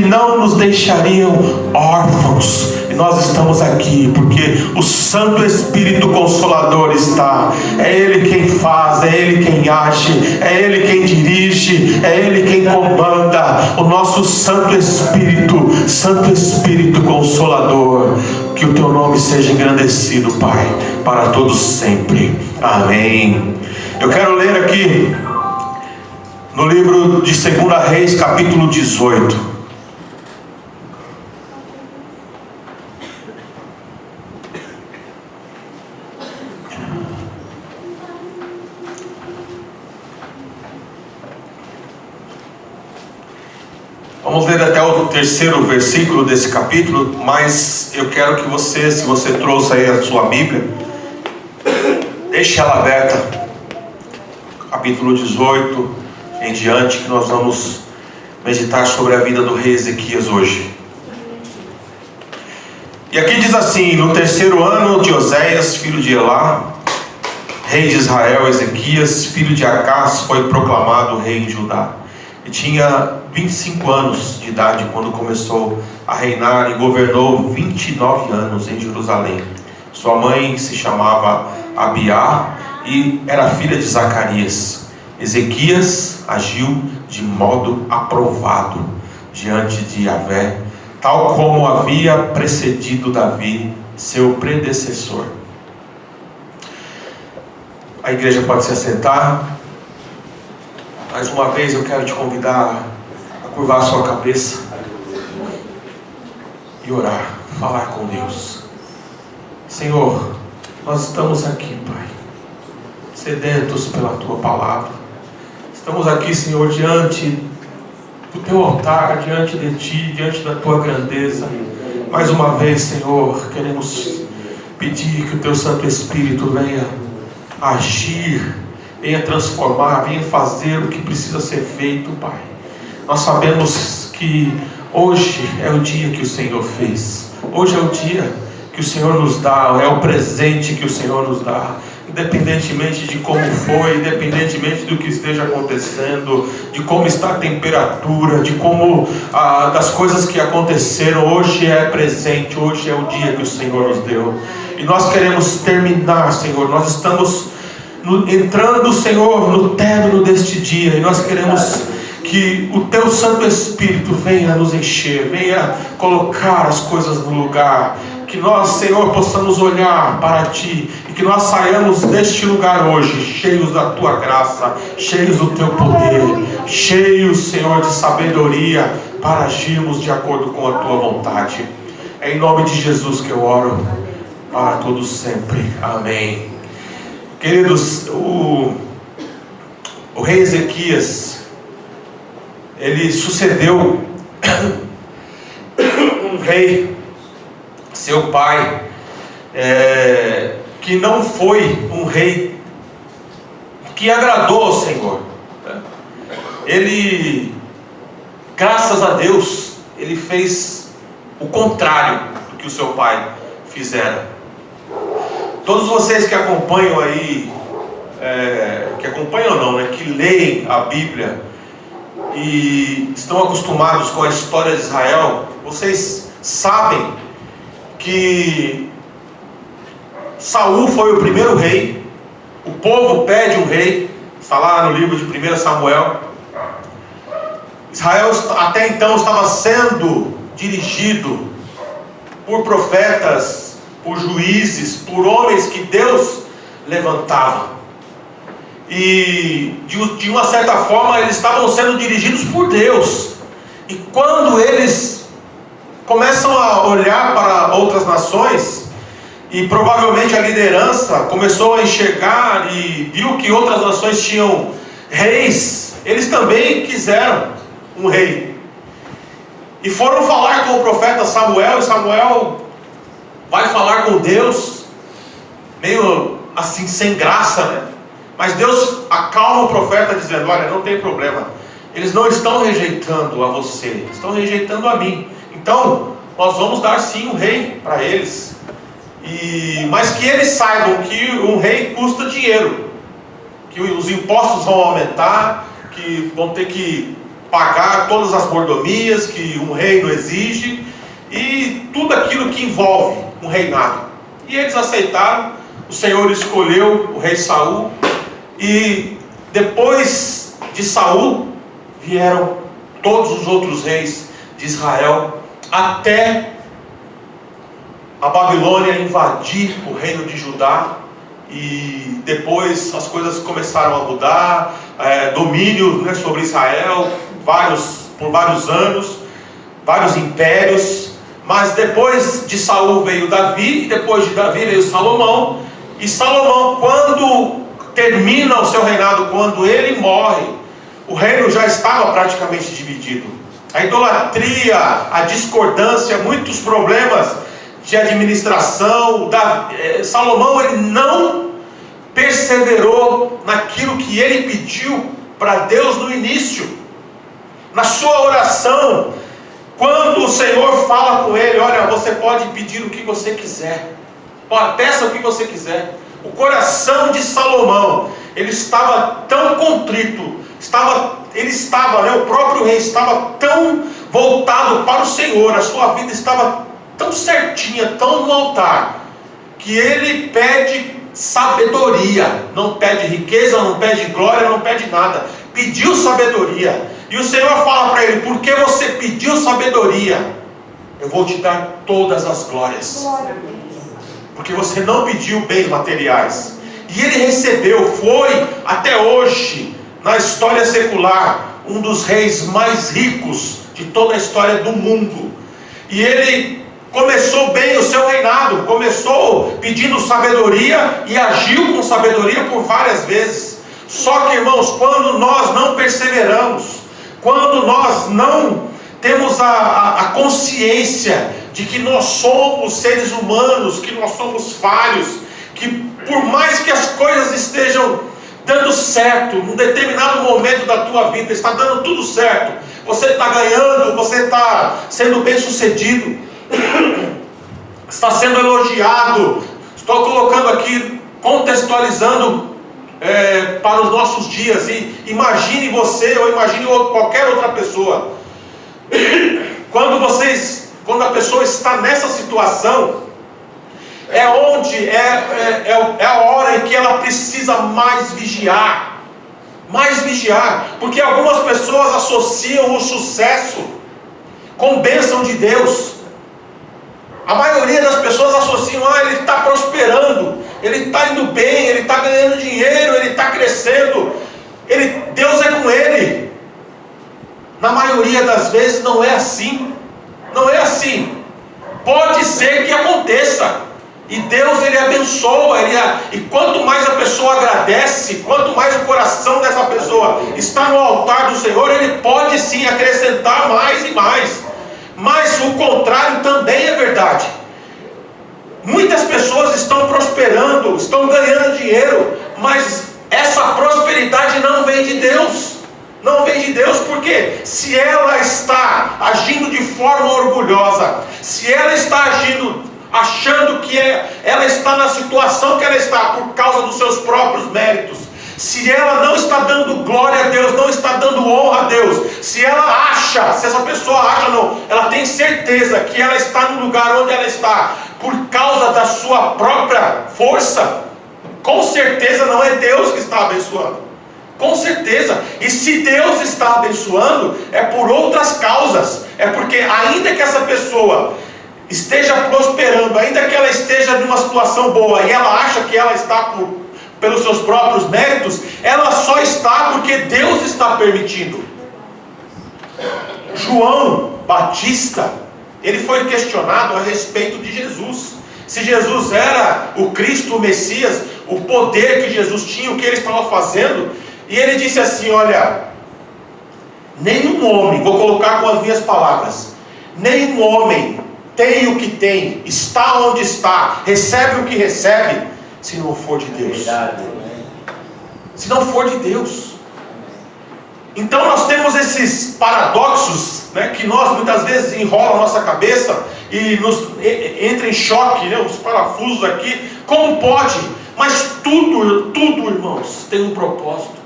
não nos deixariam órfãos. E nós estamos aqui porque o Santo Espírito Consolador está. É Ele quem faz, é Ele quem age, é Ele quem dirige, é Ele quem comanda. O nosso Santo Espírito Consolador. Que o Teu nome seja engrandecido, Pai, para todos sempre. Amém. Eu quero ler aqui no livro de 2 Reis, capítulo 18. Vamos ler até o 3º versículo desse capítulo, mas eu quero que você, se você trouxe aí a sua Bíblia, deixe ela aberta. Capítulo 18 em diante, que nós vamos meditar sobre a vida do rei Ezequias hoje. E aqui diz assim: no 3º ano de Oséias, filho de Elá, rei de Israel, Ezequias, filho de Acás, foi proclamado rei de Judá. E tinha 25 anos de idade quando começou a reinar, e governou 29 anos em Jerusalém. Sua mãe se chamava Abiá e era filha de Zacarias. Ezequias agiu de modo aprovado diante de Yahvé, tal como havia precedido Davi, seu predecessor. A igreja pode se assentar. Mais uma vez eu quero te convidar a curvar a sua cabeça e orar, falar com Deus. Senhor, nós estamos aqui, Pai, sedentos pela Tua palavra. Estamos aqui, Senhor, diante do Teu altar, diante de Ti, diante da Tua grandeza. Mais uma vez, Senhor, queremos pedir que o Teu Santo Espírito venha agir, venha transformar, venha fazer o que precisa ser feito, Pai. Nós sabemos que hoje é o dia que o Senhor fez. Hoje é o dia que o Senhor nos dá, é o presente que o Senhor nos dá. Independentemente de como foi, independentemente do que esteja acontecendo, de como está a temperatura, de como das coisas que aconteceram, hoje é presente, hoje é o dia que o Senhor nos deu. E nós queremos terminar, Senhor, nós estamos entrando, Senhor, no término deste dia, e nós queremos que o Teu Santo Espírito venha nos encher, venha colocar as coisas no lugar, que nós, Senhor, possamos olhar para Ti, e que nós saiamos deste lugar hoje cheios da Tua graça, cheios do Teu poder, cheios, Senhor, de sabedoria, para agirmos de acordo com a Tua vontade. É em nome de Jesus que eu oro, para todos sempre. Amém. Queridos, o rei Ezequias, ele sucedeu um rei, seu pai, que não foi um rei que agradou ao Senhor. Ele, graças a Deus, ele fez o contrário do que o seu pai fizera. Todos vocês que acompanham aí, que acompanham não, né, que leem a Bíblia e estão acostumados com a história de Israel, vocês sabem que Saul foi o primeiro rei. O povo pede um rei, está lá no livro de 1 Samuel. Israel até então estava sendo dirigido por profetas, por juízes, por homens que Deus levantava. E de uma certa forma eles estavam sendo dirigidos por Deus. E quando eles começam a olhar para outras nações, e provavelmente a liderança começou a enxergar e viu que outras nações tinham reis, eles também quiseram um rei. E foram falar com o profeta Samuel, e Samuel vai falar com Deus, meio assim, sem graça, né? Mas Deus acalma o profeta dizendo: olha, não tem problema, eles não estão rejeitando a você, estão rejeitando a mim. Então, nós vamos dar sim um rei para eles. Mas que eles saibam que um rei custa dinheiro, que os impostos vão aumentar, que vão ter que pagar todas as mordomias que um reino exige e tudo aquilo que envolve um reinado. E eles aceitaram. O Senhor escolheu o rei Saul, e depois de Saul vieram todos os outros reis de Israel, até a Babilônia invadir o reino de Judá. E depois as coisas começaram a mudar, domínio, né, sobre Israel, por vários anos, vários impérios. Mas depois de Saul veio Davi, e depois de Davi veio Salomão. E Salomão, quando termina o seu reinado, quando ele morre, o reino já estava praticamente dividido. A idolatria, a discordância, muitos problemas de administração. Salomão, ele não perseverou naquilo que ele pediu para Deus no início. Na sua oração, quando o Senhor fala com ele: olha, você pode pedir o que você quiser, peça o que você quiser. O coração de Salomão, ele estava tão contrito, o próprio rei estava tão voltado para o Senhor, a sua vida estava tão certinha, tão no altar, que ele pede sabedoria. Não pede riqueza, não pede glória, não pede nada. Pediu sabedoria. E o Senhor fala para ele: porque você pediu sabedoria, eu vou te dar todas as glórias. Porque você não pediu bens materiais. E ele recebeu. Foi até hoje, na história secular, um dos reis mais ricos de toda a história do mundo. E ele começou bem o seu reinado. Começou pedindo sabedoria e agiu com sabedoria por várias vezes. Só que, irmãos, quando nós não perseveramos, quando nós não temos a consciência de que nós somos seres humanos, que nós somos falhos, que por mais que as coisas estejam dando certo, num determinado momento da tua vida, está dando tudo certo, você está ganhando, você está sendo bem sucedido, está sendo elogiado. Estou colocando aqui, contextualizando para os nossos dias. E imagine você, ou imagine qualquer outra pessoa, quando a pessoa está nessa situação, é a hora em que ela precisa mais vigiar, porque algumas pessoas associam o sucesso com bênção de Deus. A maioria das pessoas associam: ele está prosperando, ele está indo bem, ele está ganhando dinheiro, ele está crescendo, Deus é com ele. Na maioria das vezes não é assim. Não é assim. Pode ser que aconteça, e Deus, ele abençoa, e quanto mais a pessoa agradece, quanto mais o coração dessa pessoa está no altar do Senhor, ele pode sim acrescentar mais e mais. Mas o contrário também é verdade. Muitas pessoas estão prosperando, estão ganhando dinheiro, mas essa prosperidade não vem de Deus. Não vem de Deus, porque se ela está agindo de forma orgulhosa, se ela está agindo achando que ela está na situação que ela está por causa dos seus próprios méritos, se ela não está dando glória a Deus, não está dando honra a Deus, se essa pessoa acha, não, ela tem certeza que ela está no lugar onde ela está por causa da sua própria força, com certeza não é Deus que está abençoando. Com certeza. E se Deus está abençoando, é por outras causas. É porque ainda que essa pessoa esteja prosperando, ainda que ela esteja numa situação boa, e ela acha que ela está pelos seus próprios méritos, ela só está porque Deus está permitindo. João Batista, ele foi questionado a respeito de Jesus. Se Jesus era o Cristo, o Messias, o poder que Jesus tinha, o que ele estava fazendo. E ele disse assim: olha, nenhum homem, vou colocar com as minhas palavras, nenhum homem tem o que tem, está onde está, recebe o que recebe, se não for de Deus. Se não for de Deus. Então nós temos esses paradoxos, né, que nós muitas vezes enrolam a nossa cabeça e nos entra em choque, né, os parafusos aqui. Como pode? Mas tudo, irmãos, tem um propósito.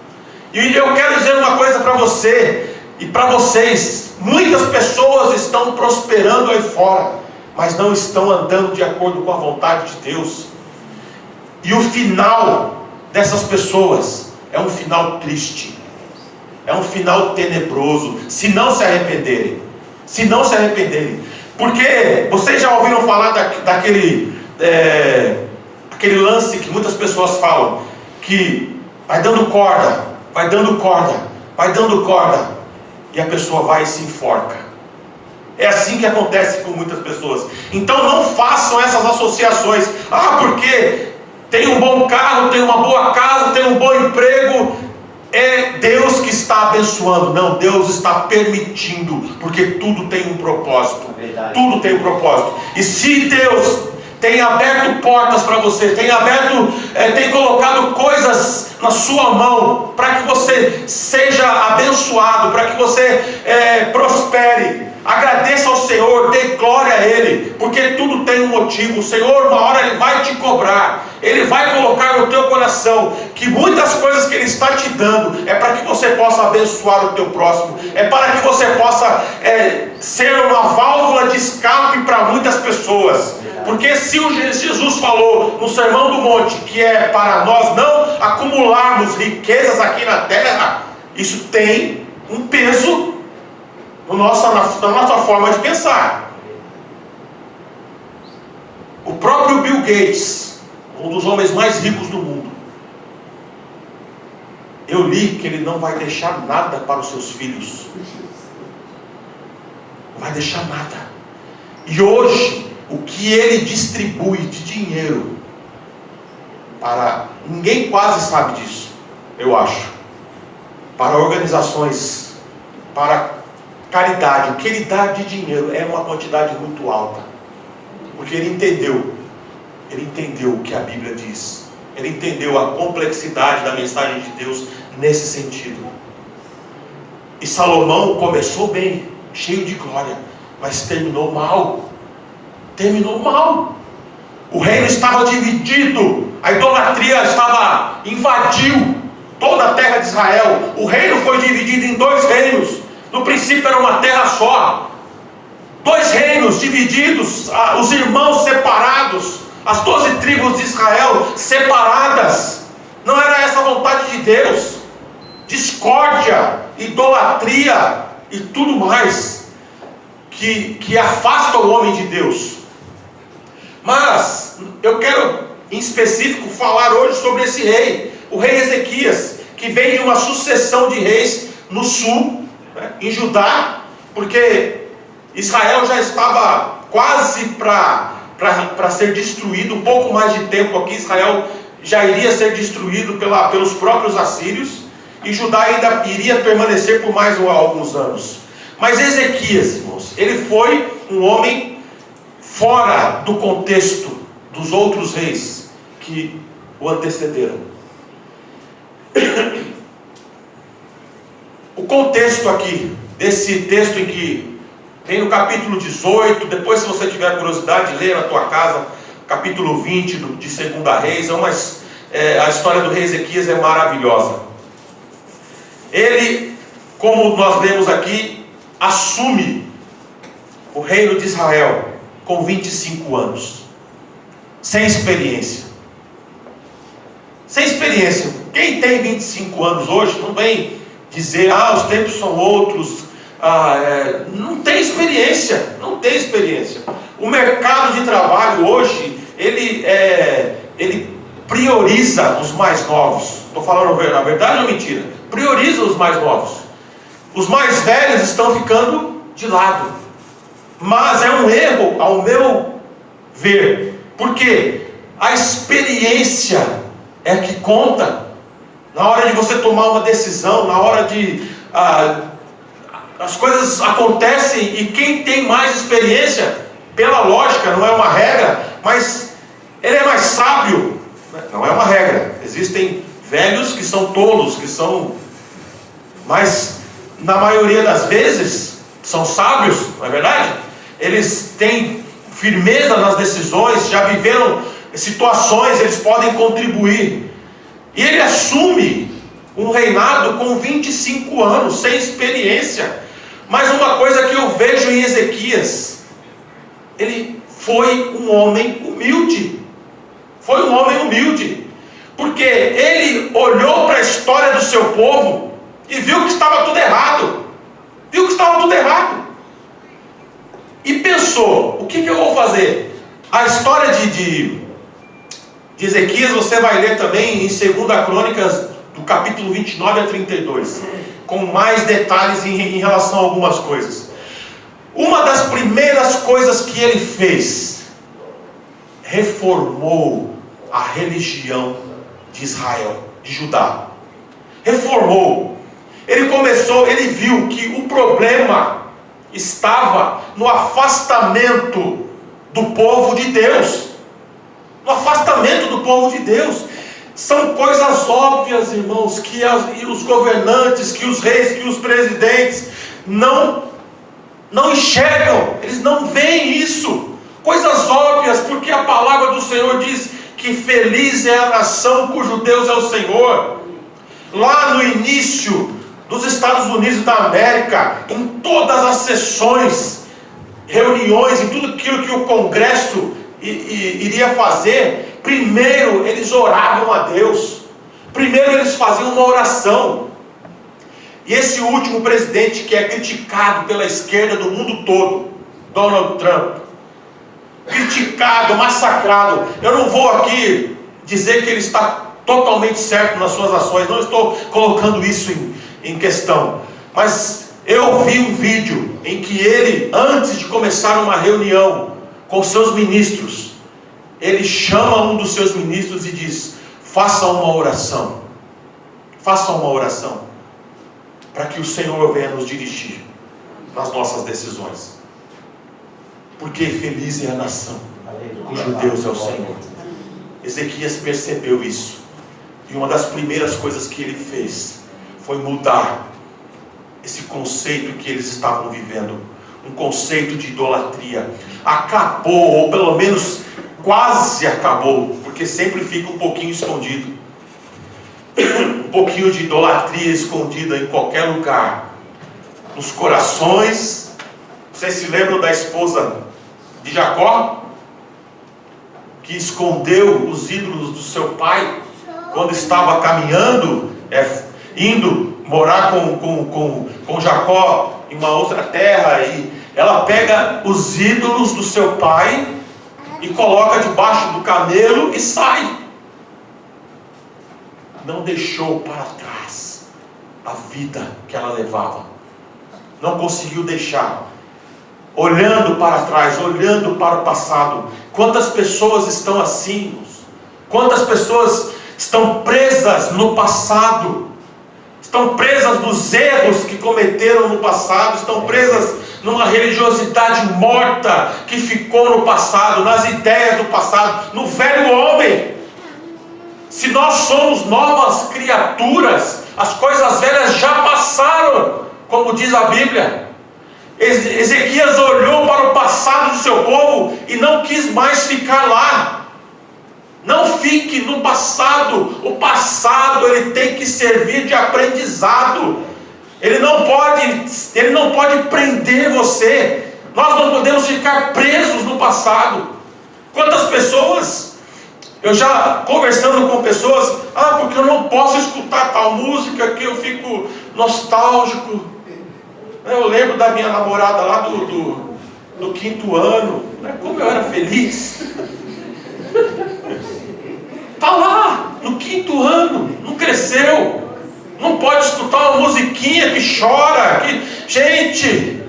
E eu quero dizer uma coisa para você: E para vocês, muitas pessoas estão prosperando aí fora, mas não estão andando de acordo com a vontade de Deus. E o final dessas pessoas é um final triste, é um final tenebroso, se não se arrependerem. Se não se arrependerem. Porque vocês já ouviram falar daquele aquele lance que muitas pessoas falam, que vai dando corda, vai dando corda, vai dando corda, e a pessoa vai e se enforca. É assim que acontece com muitas pessoas. Então não façam essas associações. Porque tem um bom carro, tem uma boa casa, tem um bom emprego, é Deus que está abençoando. Não, Deus está permitindo, porque tudo tem um propósito. Tudo tem um propósito. E se Deus tem aberto portas para você, tem colocado coisas na sua mão para que você seja abençoado, para que você prospere, agradeça ao Senhor, dê glória a Ele, porque tudo tem um motivo. O Senhor, uma hora Ele vai te cobrar, Ele vai colocar no teu coração que muitas coisas que Ele está te dando é para que você possa abençoar o teu próximo, é para que você possa ser uma válvula de escape para muitas pessoas. Porque se Jesus falou no Sermão do Monte que é para nós não acumularmos riquezas aqui na terra, isso tem um peso na nossa forma de pensar. O próprio Bill Gates, um dos homens mais ricos do mundo, eu li que ele não vai deixar nada para os seus filhos. Não vai deixar nada. E hoje, o que ele distribui de dinheiro para... Ninguém quase sabe disso, eu acho. Para organizações, para caridade, o que ele dá de dinheiro é uma quantidade muito alta. Porque ele entendeu o que a Bíblia diz. Ele entendeu a complexidade da mensagem de Deus nesse sentido. E Salomão começou bem, cheio de glória, mas terminou mal. Terminou mal. O reino estava dividido, a idolatria invadiu toda a terra de Israel. O reino foi dividido em 2 reinos. No princípio era uma terra só, 2 reinos divididos, os irmãos separados, as 12 tribos de Israel separadas. Não era essa a vontade de Deus. Discórdia, idolatria e tudo mais que afasta o homem de Deus. Mas eu quero em específico falar hoje sobre esse rei, o rei Ezequias, que vem de uma sucessão de reis no sul, em Judá, porque Israel já estava quase para ser destruído. Um pouco mais de tempo aqui, Israel já iria ser destruído pelos próprios assírios, e Judá ainda iria permanecer por mais alguns anos. Mas Ezequias, irmãos, ele foi um homem fora do contexto dos outros reis que o antecederam. O contexto aqui, desse texto em que tem no capítulo 18, depois se você tiver curiosidade, leia na tua casa, capítulo 20 de 2 Reis, a história do rei Ezequias é maravilhosa. Ele, como nós lemos aqui, assume o reino de Israel com 25 anos, sem experiência. Sem experiência. Quem tem 25 anos hoje não vem dizer, os tempos são outros, não tem experiência, não tem experiência. O mercado de trabalho hoje, ele prioriza os mais novos. Estou falando a verdade ou mentira? Prioriza os mais novos. Os mais velhos estão ficando de lado. Mas é um erro, ao meu ver, porque a experiência é que conta. Na hora de você tomar uma decisão, na hora de... as coisas acontecem, e quem tem mais experiência, pela lógica, não é uma regra, mas ele é mais sábio. Não é uma regra. Existem velhos que são tolos, mas na maioria das vezes são sábios, não é verdade? Eles têm firmeza nas decisões, já viveram situações, eles podem contribuir. E ele assume um reinado com 25 anos, sem experiência. Mas uma coisa que eu vejo em Ezequias, ele foi um homem humilde. Foi um homem humilde. Porque ele olhou para a história do seu povo e viu que estava tudo errado. Viu que estava tudo errado. E pensou, o que eu vou fazer? A história de Ezequias você vai ler também em 2 Crônicas, do capítulo 29 a 32, com mais detalhes em relação a algumas coisas. Uma das primeiras coisas que ele fez, reformou a religião de Israel, de Judá. Reformou. Ele viu que o problema estava no afastamento do povo de Deus. No afastamento do povo de Deus. São coisas óbvias, irmãos, que os governantes, que os reis, que os presidentes não enxergam, eles não veem isso. Coisas óbvias, porque a palavra do Senhor diz que feliz é a nação cujo Deus é o Senhor. Lá no início dos Estados Unidos da América, em todas as sessões, reuniões, em tudo aquilo que o Congresso iria fazer, primeiro eles oravam a Deus, primeiro eles faziam uma oração. E esse último presidente que é criticado pela esquerda do mundo todo, Donald Trump, criticado, massacrado, eu não vou aqui dizer que ele está totalmente certo nas suas ações, não estou colocando isso em questão, mas eu vi um vídeo em que ele, antes de começar uma reunião com seus ministros, ele chama um dos seus ministros e diz: faça uma oração, para que o Senhor venha nos dirigir nas nossas decisões, porque feliz é a nação cujo Deus é o Senhor. Ezequias percebeu isso, e uma das primeiras coisas que ele fez foi mudar esse conceito que eles estavam vivendo, um conceito de idolatria. Acabou, ou pelo menos quase acabou, porque sempre fica um pouquinho escondido, um pouquinho de idolatria escondida em qualquer lugar, nos corações. Vocês se lembram da esposa de Jacó, que escondeu os ídolos do seu pai, quando estava caminhando, indo morar com Jacó em uma outra terra, e ela pega os ídolos do seu pai e coloca debaixo do camelo e sai. Não deixou para trás a vida que ela levava, não conseguiu deixar, olhando para trás, olhando para o passado. Quantas pessoas estão assim? Quantas pessoas estão presas no passado, estão presas nos erros que cometeram no passado, estão presas numa religiosidade morta que ficou no passado, nas ideias do passado, no velho homem. Se nós somos novas criaturas, as coisas velhas já passaram, como diz a Bíblia. Ezequias olhou para o passado do seu povo e não quis mais ficar lá. Não fique no passado. O passado ele tem que servir de aprendizado. Ele não pode prender você. Nós não podemos ficar presos no passado. Quantas pessoas, eu já conversando com pessoas, porque eu não posso escutar tal música que eu fico nostálgico. Eu lembro da minha namorada lá do 5º ano, como eu era feliz. Está lá, no 5º ano, não cresceu, não pode escutar uma musiquinha que chora, gente,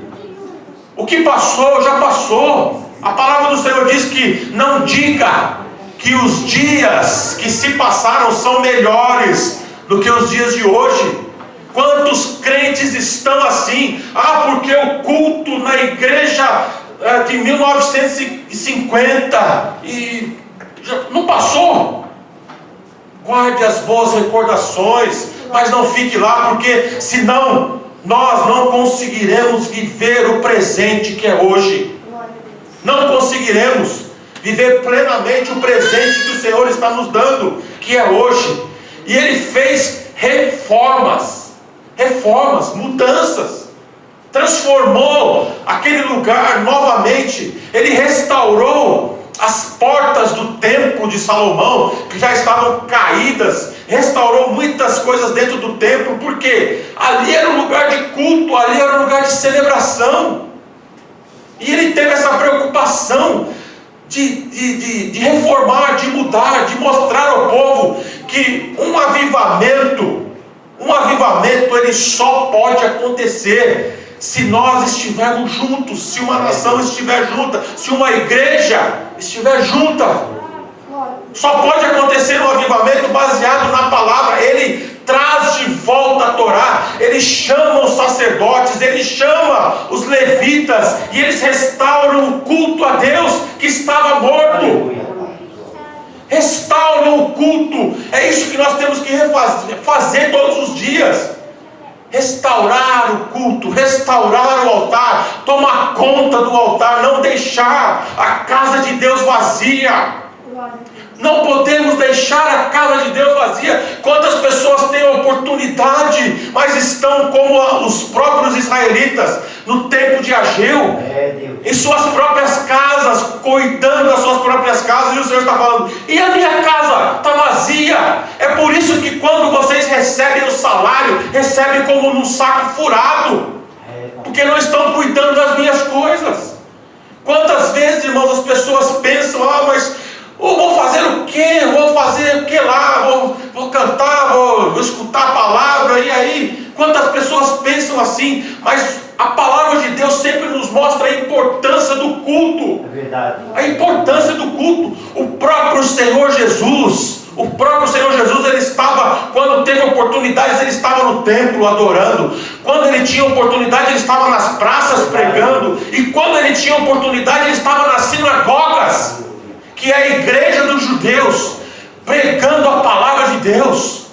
o que passou, já passou. A palavra do Senhor diz que não diga que os dias que se passaram são melhores do que os dias de hoje. Quantos crentes estão assim? Porque o culto na igreja de 1950 e já não passou. Guarde as boas recordações, mas não fique lá, porque senão nós não conseguiremos viver o presente que é hoje. Não conseguiremos viver plenamente o presente que o Senhor está nos dando, que é hoje. E ele fez reformas, mudanças. Transformou aquele lugar novamente. Ele restaurou as portas do templo de Salomão, que já estavam caídas. Restaurou muitas coisas dentro do templo, porque ali era um lugar de culto, ali era um lugar de celebração. E ele teve essa preocupação de reformar, de mudar, de mostrar ao povo que um avivamento ele só pode acontecer se nós estivermos juntos, se uma nação estiver junta, se uma igreja estiver junta. Só pode acontecer um avivamento baseado na palavra. Ele traz de volta a Torá, ele chama os sacerdotes, ele chama os levitas, e eles restauram o culto a Deus que estava morto. Restauram o culto. É isso que nós temos que fazer todos os dias. Restaurar o culto, restaurar o altar, tomar conta do altar, não deixar a casa de Deus vazia. Não podemos deixar a casa de Deus vazia. Quantas pessoas têm oportunidade, mas estão como os próprios israelitas no tempo de Ageu, em suas próprias casas, cuidando das suas próprias casas. E o Senhor está falando: e a minha casa está vazia. É por isso que quando vocês recebem o salário, recebem como num saco furado, porque não estão cuidando das minhas coisas. Quantas vezes, irmãos, as pessoas pensam: mas eu vou fazer o quê? Vou fazer o que lá? Vou cantar, vou escutar a palavra. E aí, quantas pessoas pensam assim? Mas a palavra de Deus sempre nos mostra a importância do culto. É verdade. A importância do culto. O próprio Senhor Jesus, ele estava, quando teve oportunidades, ele estava no templo adorando. Quando ele tinha oportunidade, ele estava nas praças pregando. E quando ele tinha oportunidade, ele estava nas sinagogas, que é a igreja dos judeus, pregando a palavra de Deus.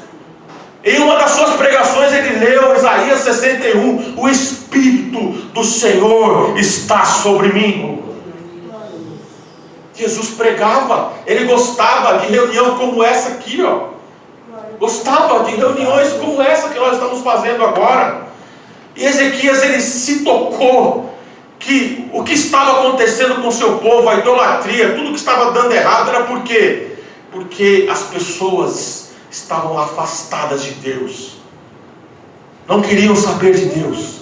Em uma das suas pregações ele leu Isaías 61, o Espírito do Senhor está sobre mim. Jesus pregava, ele gostava de reunião como essa aqui, gostava de reuniões como essa que nós estamos fazendo agora. E Ezequias, ele se tocou que o que estava acontecendo com o seu povo, a idolatria, tudo que estava dando errado, era por quê? Porque as pessoas estavam afastadas de Deus, não queriam saber de Deus.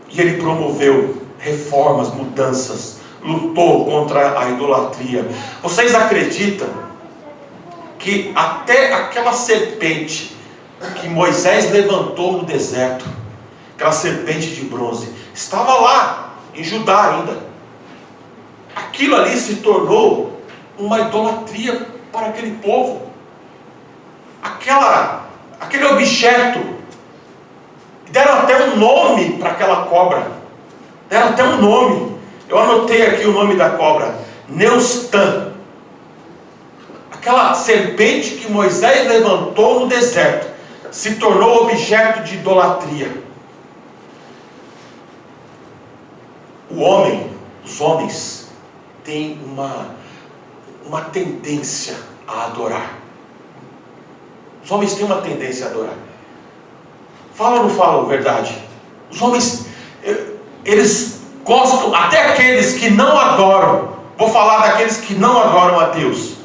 E ele promoveu reformas, mudanças, lutou contra a idolatria. Vocês acreditam que até aquela serpente que Moisés levantou no deserto, aquela serpente de bronze, estava lá em Judá ainda? Aquilo ali se tornou uma idolatria para aquele povo. Aquele objeto, deram até um nome para aquela cobra, deram até um nome. Eu anotei aqui o nome da cobra: Neustã. Aquela serpente que Moisés levantou no deserto se tornou objeto de idolatria. Os homens têm uma tendência a adorar. Os homens têm uma tendência a adorar. Fala ou não fala a verdade? Os homens, eles gostam, até aqueles que não adoram. Vou falar daqueles que não adoram a Deus,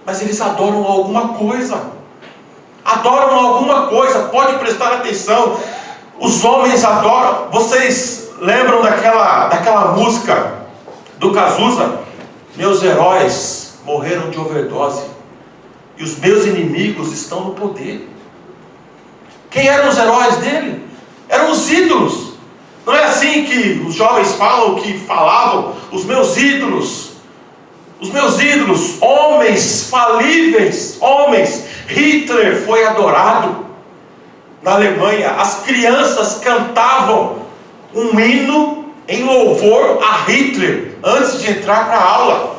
mas eles adoram alguma coisa. Adoram alguma coisa, pode prestar atenção. Os homens adoram. Vocês lembram daquela música do Cazuza? Meus heróis morreram de overdose e os meus inimigos estão no poder. Quem eram os heróis dele? Eram os ídolos. Não é assim que os jovens falam, que falavam? Os meus ídolos, homens falíveis, homens. Hitler foi adorado na Alemanha. As crianças cantavam um hino em louvor a Hitler antes de entrar para a aula.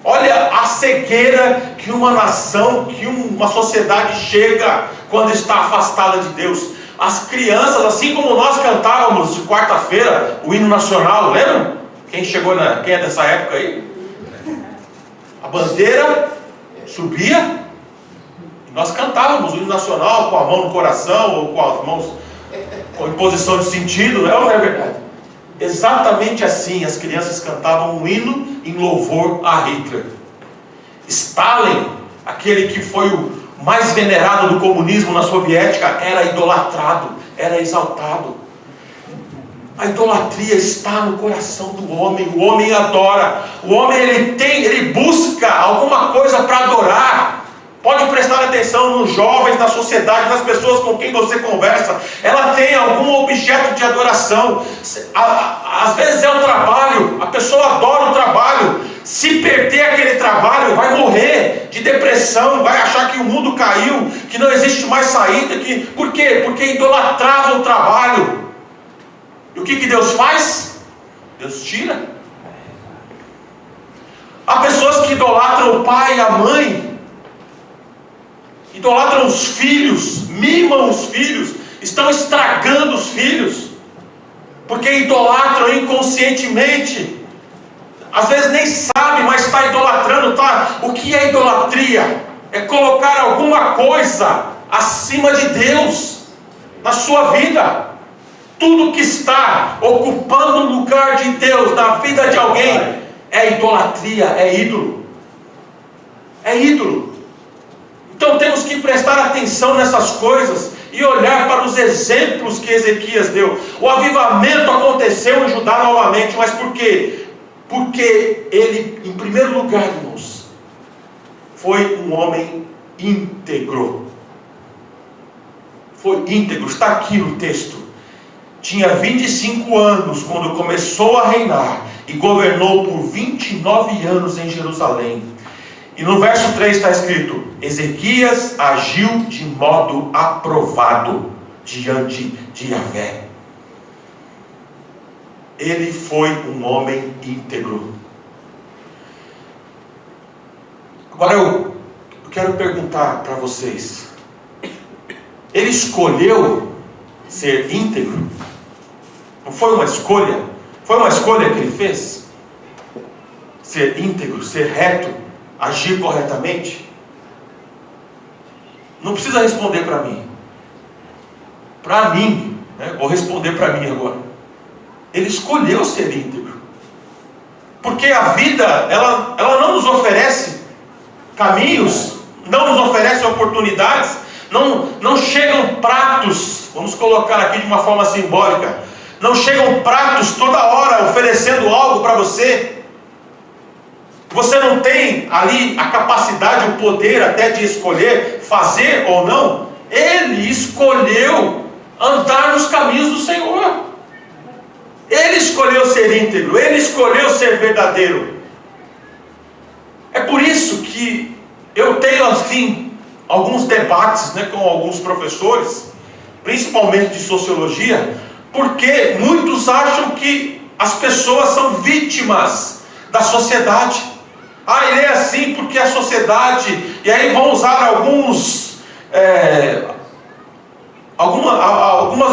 Olha a cegueira que uma nação, que uma sociedade chega quando está afastada de Deus. As crianças, assim como nós cantávamos de quarta-feira o hino nacional, lembram? Quem é dessa época aí? A bandeira subia e Nós cantávamos o hino nacional com a mão no coração, ou com as mãos em posição de sentido, não é verdade? Exatamente assim as crianças cantavam um hino em louvor a Hitler. Stalin, aquele que foi o mais venerado do comunismo na soviética, era idolatrado, era exaltado. A idolatria está no coração do homem. O homem adora. O homem ele busca alguma coisa para adorar. Pode prestar atenção nos jovens, na sociedade, nas pessoas com quem você conversa. Ela tem algum objeto de adoração. Às vezes é o trabalho. A pessoa adora o trabalho. Se perder aquele trabalho, vai morrer de depressão, vai achar que o mundo caiu, que não existe mais saída. Por quê? Porque idolatrava o trabalho. E o que Deus faz? Deus tira. Há pessoas que idolatram o pai e a mãe, idolatram os filhos, mimam os filhos, estão estragando os filhos, porque idolatram inconscientemente. Às vezes nem sabe, mas está idolatrando. O que é idolatria? É colocar alguma coisa acima de Deus na sua vida. Tudo que está ocupando o lugar de Deus na vida de alguém é idolatria, é ídolo. É ídolo. Então temos que prestar atenção nessas coisas e olhar para os exemplos que Ezequias deu. O avivamento aconteceu em Judá novamente, mas por quê? Porque ele, em primeiro lugar, irmãos, foi um homem íntegro. Foi íntegro, está aqui no texto. Tinha 25 anos quando começou a reinar e governou por 29 anos em Jerusalém. E no verso 3 está escrito: Ezequias agiu de modo aprovado diante de Yahvé. Ele foi um homem íntegro. Agora eu quero perguntar para vocês: ele escolheu ser íntegro? Não foi uma escolha? Foi uma escolha que ele fez? Ser íntegro, ser reto, agir corretamente? Não precisa responder para mim. Para mim, né? Vou responder para mim agora. Ele escolheu ser íntegro. Porque a vida, ela não nos oferece caminhos, não nos oferece oportunidades, não chegam pratos, vamos colocar aqui de uma forma simbólica, não chegam pratos toda hora oferecendo algo para você. Você não tem ali a capacidade, o poder até de escolher fazer ou não. Ele escolheu andar nos caminhos do Senhor. Ele escolheu ser íntegro, ele escolheu ser verdadeiro. É por isso que eu tenho assim alguns debates, né, com alguns professores, principalmente de sociologia, porque muitos acham que as pessoas são vítimas da sociedade. Ele é assim porque a sociedade, e aí vão usar algumas algumas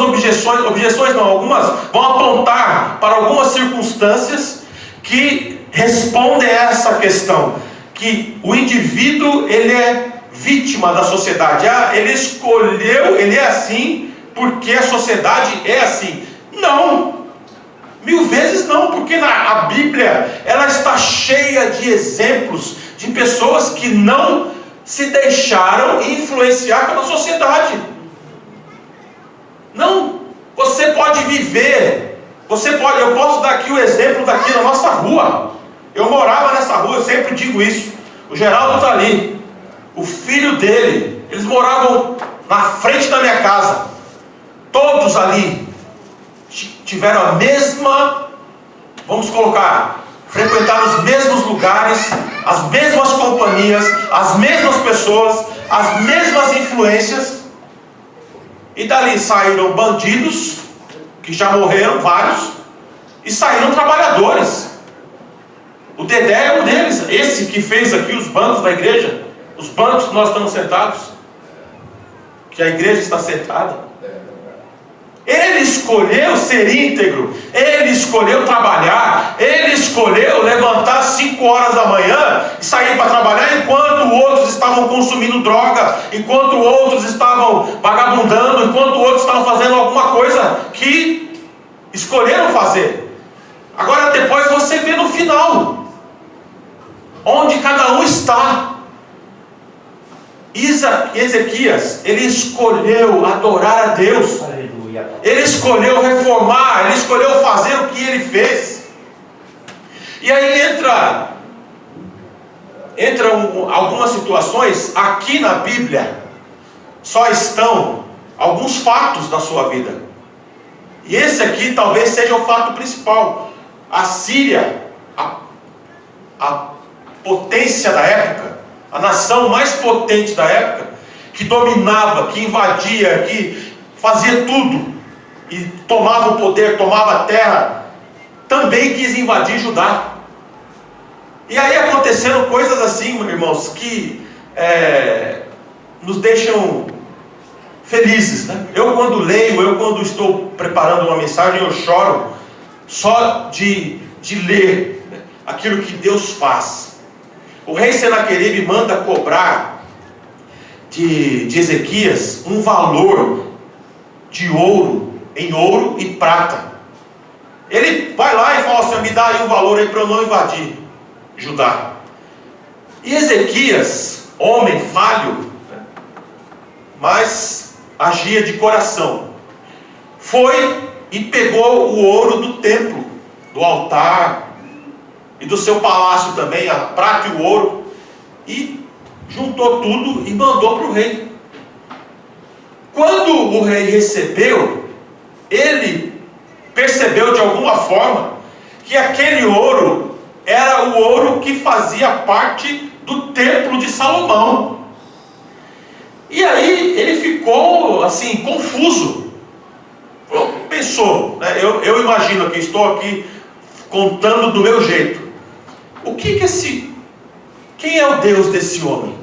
vão apontar para algumas circunstâncias que respondem a essa questão, que o indivíduo ele é vítima da sociedade. Ele escolheu, ele é assim porque a sociedade é assim. Não, 1000 vezes não, porque a Bíblia ela está cheia de exemplos de pessoas que não se deixaram influenciar pela sociedade. Não, você pode viver, eu posso dar aqui o exemplo daqui na nossa rua. Eu morava nessa rua, eu sempre digo isso. O Geraldo está ali, o filho dele, eles moravam na frente da minha casa. Todos ali tiveram a mesma, vamos colocar, frequentaram os mesmos lugares, as mesmas companhias, as mesmas pessoas, as mesmas influências. E dali saíram bandidos, que já morreram vários, e saíram trabalhadores. O Dedé é um deles, esse que fez aqui os bancos da igreja, os bancos que nós estamos sentados, que a igreja está sentada. Ele escolheu ser íntegro, ele escolheu trabalhar, ele escolheu levantar 5 horas da manhã e sair para trabalhar, enquanto outros estavam consumindo droga, enquanto outros estavam vagabundando, enquanto outros estavam fazendo alguma coisa que escolheram fazer. Agora depois você vê no final, onde cada um está. Ezequias, ele escolheu adorar a Deus. Aleluia. Ele escolheu reformar, ele escolheu fazer o que ele fez. E aí entram algumas situações. Aqui na Bíblia só estão alguns fatos da sua vida, e esse aqui talvez seja o fato principal. A Síria, a potência da época, a nação mais potente da época, que dominava, que invadia, que fazia tudo e tomava o poder, tomava a terra, também quis invadir Judá. E aí aconteceram coisas assim, irmãos, que nos deixam felizes, né? Eu quando leio, eu quando estou preparando uma mensagem, eu choro só de ler aquilo que Deus faz. O rei Senaqueribe manda cobrar de Ezequias um valor de ouro, em ouro e prata. Ele vai lá e fala assim: me dá aí um valor aí para eu não invadir Judá. E Ezequias, homem falho, mas agia de coração, foi e pegou o ouro do templo, do altar e do seu palácio também, a prata e o ouro, e juntou tudo e mandou para o rei. Quando o rei recebeu, ele percebeu de alguma forma que aquele ouro era o ouro que fazia parte do templo de Salomão. E aí ele ficou assim, confuso. Pensou, né? Eu imagino que estou aqui contando do meu jeito. Quem é o Deus desse homem?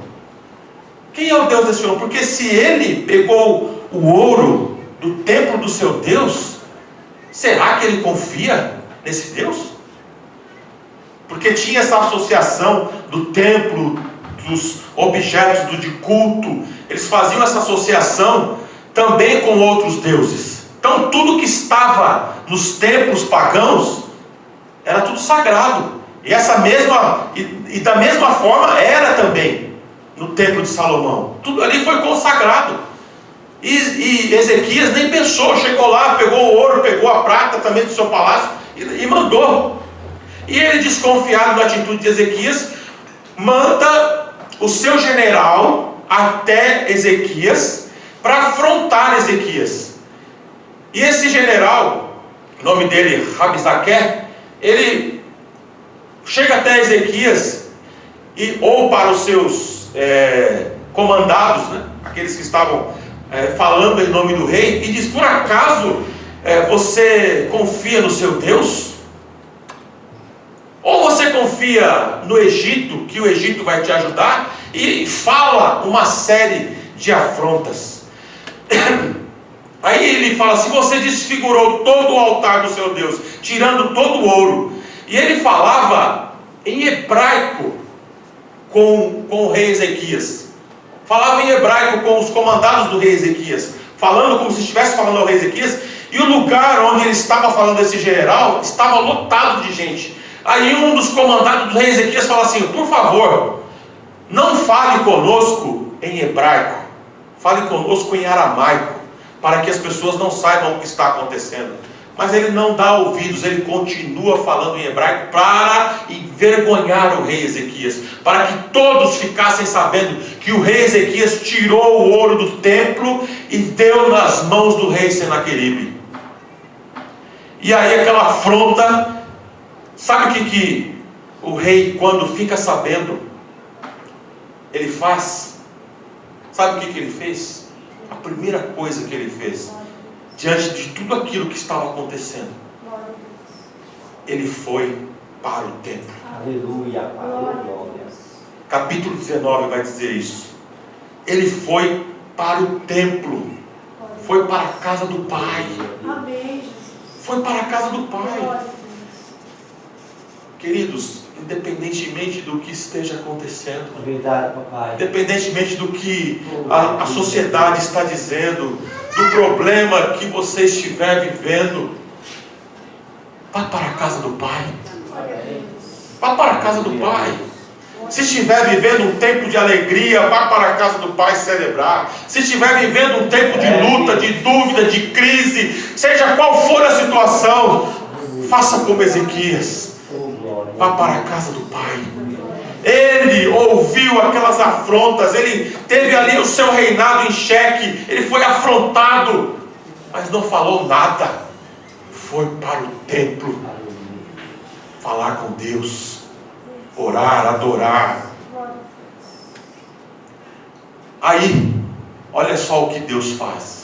Quem é o Deus desse homem? Porque se ele pegou o ouro do templo do seu Deus, será que ele confia nesse Deus? Porque tinha essa associação do templo, dos objetos de culto. Eles faziam essa associação também com outros deuses. Então tudo que estava nos templos pagãos era tudo sagrado. E da mesma forma era também no templo de Salomão. Tudo ali foi consagrado. E Ezequias nem pensou, chegou lá, pegou o ouro, pegou a prata também do seu palácio e mandou. E ele, desconfiado da atitude de Ezequias, manda o seu general até Ezequias para afrontar Ezequias. E esse general, o nome dele Rabsaque, ele chega até Ezequias ou para os seus comandados, né, aqueles que estavam falando em nome do rei, e diz: por acaso você confia no seu Deus? Ou você confia no Egito, que o Egito vai te ajudar? E fala uma série de afrontas. Aí ele fala: se você desfigurou todo o altar do seu Deus, tirando todo o ouro. E ele falava em hebraico com o rei Ezequias. Falava em hebraico com os comandados do rei Ezequias, falando como se estivesse falando ao rei Ezequias. E o lugar onde ele estava falando, esse general, estava lotado de gente. Aí um dos comandados do rei Ezequias fala assim: por favor, não fale conosco em hebraico, fale conosco em aramaico, para que as pessoas não saibam o que está acontecendo. Mas ele não dá ouvidos, ele continua falando em hebraico para envergonhar o rei Ezequias, para que todos ficassem sabendo que o rei Ezequias tirou o ouro do templo e deu nas mãos do rei Senaqueribe. E aí aquela afronta. Sabe o que o rei, quando fica sabendo, ele faz? Sabe o que ele fez? A primeira coisa que ele fez, diante de tudo aquilo que estava acontecendo, ele foi para o templo. Aleluia, aleluia. Capítulo 19 vai dizer isso. Ele foi para o templo. foi para a casa do Pai. Amém, Jesus. Foi para a casa do Pai. Glória a Deus. Queridos, independentemente do que esteja acontecendo, Verdade, papai. independentemente do que a sociedade está dizendo, do problema que você estiver vivendo, vá para a casa do Pai. Glória a Deus. Vá para a casa do Pai. Se estiver vivendo um tempo de alegria, vá para a casa do Pai celebrar. Se estiver vivendo um tempo de luta, de dúvida, de crise, seja qual for a situação, faça como Ezequias. Vá para a casa do Pai. Ele ouviu aquelas afrontas, ele teve ali o seu reinado em xeque, ele foi afrontado, mas não falou nada. Foi para o templo falar com Deus, orar, adorar. Aí, olha só o que Deus faz.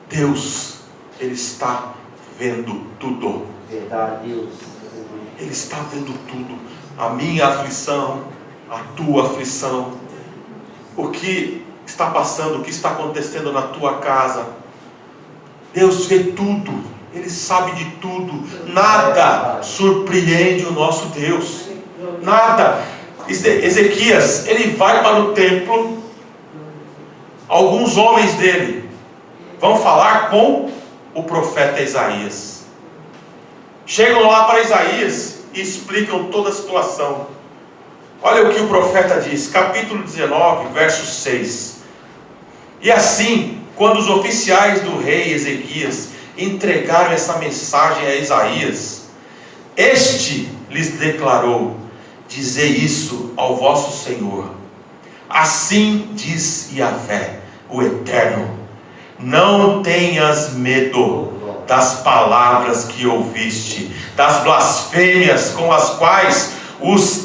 Deus, Ele está vendo tudo. Verdade, Deus. Ele está vendo tudo. A minha aflição, a tua aflição, o que está passando, o que está acontecendo na tua casa. Deus vê tudo. Ele sabe de tudo. Nada surpreende o nosso Deus. Nada. Ezequias, ele vai para o templo. Alguns homens dele vão falar com o profeta Isaías. Chegam lá para Isaías e explicam toda a situação. Olha o que o profeta diz, capítulo 19, verso 6. E assim, quando os oficiais do rei Ezequias entregaram essa mensagem a Isaías, este lhes declarou: dizei isso ao vosso Senhor. Assim diz Yahvé, o Eterno: não tenhas medo das palavras que ouviste, das blasfêmias com as quais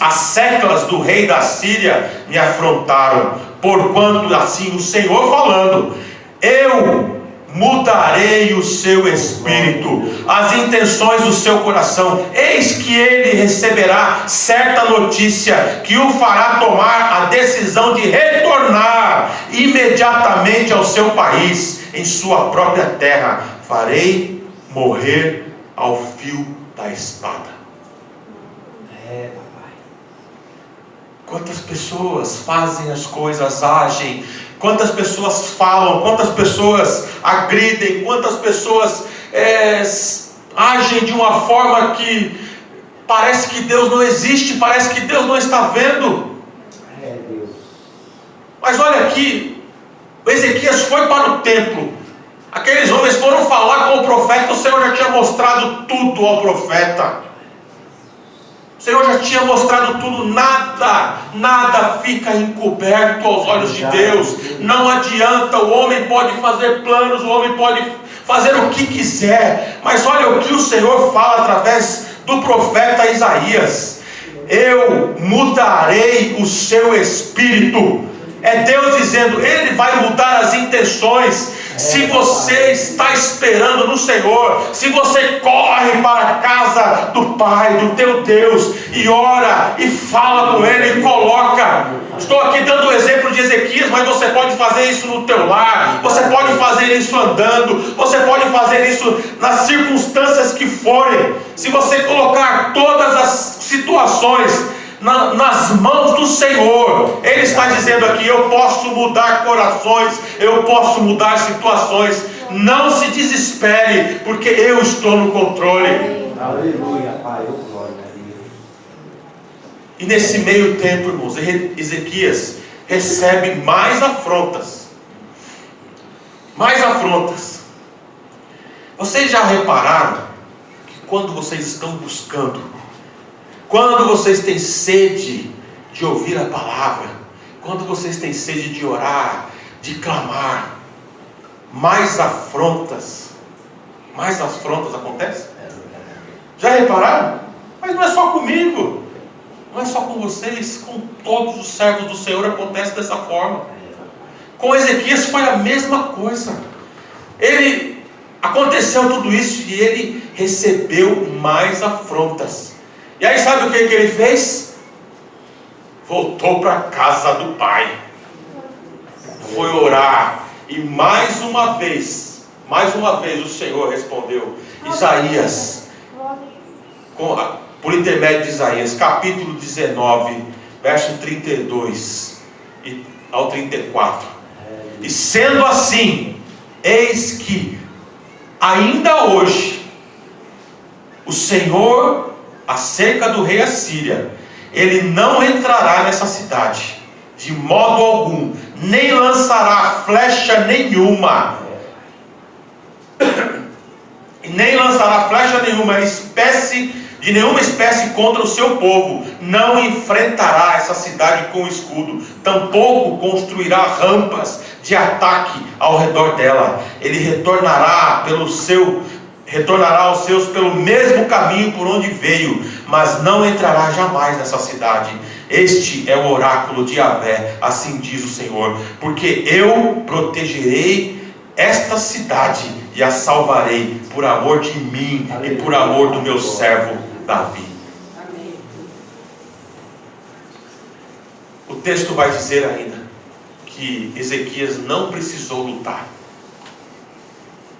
as séculas do rei da Síria me afrontaram, porquanto assim o Senhor falando, eu mudarei o seu espírito, as intenções do seu coração, eis que ele receberá certa notícia, que o fará tomar a decisão de retornar imediatamente ao seu país, em sua própria terra, farei morrer ao fio da espada. Papai. Quantas pessoas fazem as coisas, agem, quantas pessoas falam, quantas pessoas agridem, quantas pessoas agem de uma forma que parece que Deus não existe, parece que Deus não está vendo. Deus. Mas olha aqui, Ezequias foi para o templo, aqueles homens foram falar com o profeta, o Senhor já tinha mostrado tudo ao profeta. O Senhor já tinha mostrado tudo, nada fica encoberto aos olhos de Deus. Não adianta, o homem pode fazer planos, o homem pode fazer o que quiser, mas olha o que o Senhor fala através do profeta Isaías: eu mudarei o seu espírito. É Deus dizendo, Ele vai mudar as intenções. Se você está esperando no Senhor, se você corre para a casa do Pai, do teu Deus, e ora, e fala com Ele, e coloca. Estou aqui dando o exemplo de Ezequias, mas você pode fazer isso no teu lar, você pode fazer isso andando, você pode fazer isso nas circunstâncias que forem. Se você colocar todas as situações nas mãos do Senhor, Ele está dizendo aqui: eu posso mudar corações, eu posso mudar situações. Não se desespere, porque eu estou no controle. Aleluia, Pai, glória a Deus. E nesse meio tempo, irmãos, Ezequias recebe mais afrontas. Mais afrontas. Vocês já repararam que quando vocês estão buscando, quando vocês têm sede de ouvir a palavra, quando vocês têm sede de orar, de clamar, mais afrontas acontecem? Já repararam? Mas não é só comigo, não é só com vocês, com todos os servos do Senhor acontece dessa forma. Com Ezequias foi a mesma coisa. Aconteceu tudo isso e ele recebeu mais afrontas. E aí sabe o que ele fez? voltou para a casa do pai, foi orar, e mais uma vez o Senhor respondeu. Isaías, por intermédio de Isaías, capítulo 19, verso 32 ao 34. E sendo assim, eis que ainda hoje o Senhor, acerca do rei Assíria, ele não entrará nessa cidade de modo algum, nem lançará flecha nenhuma, nem lançará flecha nenhuma de nenhuma espécie contra o seu povo. Não enfrentará essa cidade com escudo, tampouco construirá rampas de ataque ao redor dela. Ele retornará aos seus pelo mesmo caminho por onde veio, mas não entrará jamais nessa cidade. Este é o oráculo de Yahvé, assim diz o Senhor, porque eu protegerei esta cidade e a salvarei por amor de mim e por amor do meu servo Davi. Amém. O texto vai dizer ainda que Ezequias não precisou lutar.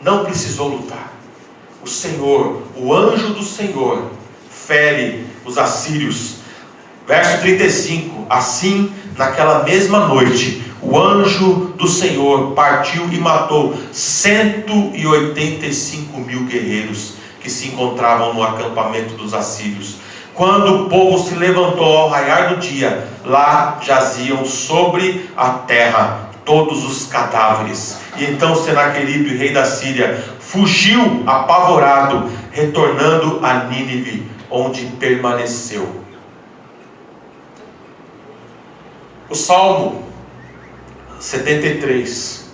Não precisou lutar. O Senhor, o anjo do Senhor, fere os assírios. Verso 35. Assim, naquela mesma noite, o anjo do Senhor partiu e matou 185.000 guerreiros que se encontravam no acampamento dos assírios. Quando o povo se levantou ao raiar do dia, lá jaziam sobre a terra todos os cadáveres. E então Senaqueribe, rei da Síria, fugiu apavorado, retornando a Nínive, onde permaneceu. O Salmo 73,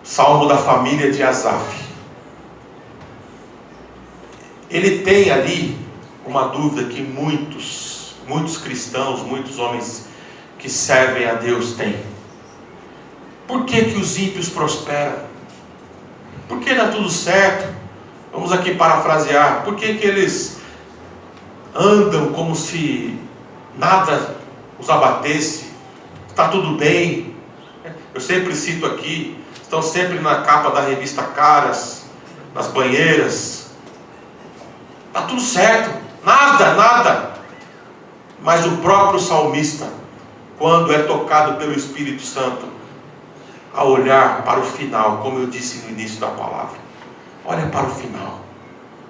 Salmo da família de Asaf. Ele tem ali uma dúvida que muitos cristãos, muitos homens que servem a Deus têm. Por que os ímpios prosperam? Por que dá tudo certo? Vamos aqui parafrasear. Por que eles andam como se nada os abatesse? Está tudo bem. Eu sempre cito aqui, estão sempre na capa da revista Caras, nas banheiras. Está tudo certo, nada. Mas o próprio salmista, quando é tocado pelo Espírito Santo, a olhar para o final, como eu disse no início da palavra, olha para o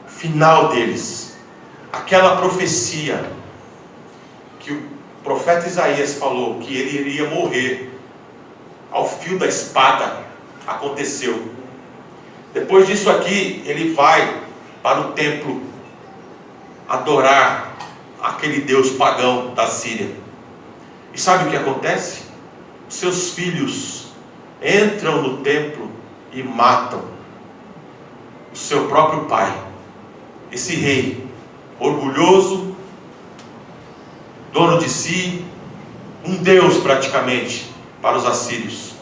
final deles, aquela profecia que o profeta Isaías falou, que ele iria morrer ao fio da espada, aconteceu. Depois disso aqui, ele vai para o templo adorar aquele Deus pagão da Síria. E sabe o que acontece? Seus filhos entram no templo e matam o seu próprio pai. Esse rei orgulhoso, dono de si, um deus praticamente para os assírios,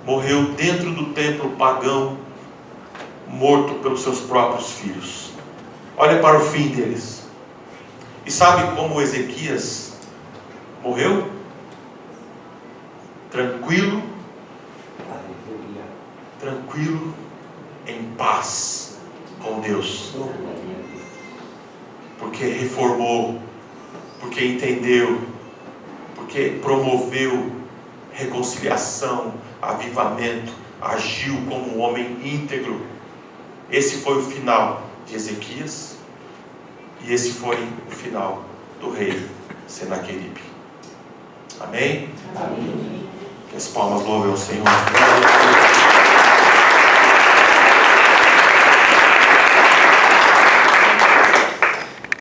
morreu dentro do templo pagão, morto pelos seus próprios filhos. Olha para o fim deles. E sabe como Ezequias morreu? Tranquilo, em paz com Deus. Porque reformou, porque entendeu, porque promoveu reconciliação, avivamento, agiu como um homem íntegro. Esse foi o final de Ezequias, e esse foi o final do rei Senaqueribe. Amém? Amém. Que as palmas louvem ao Senhor.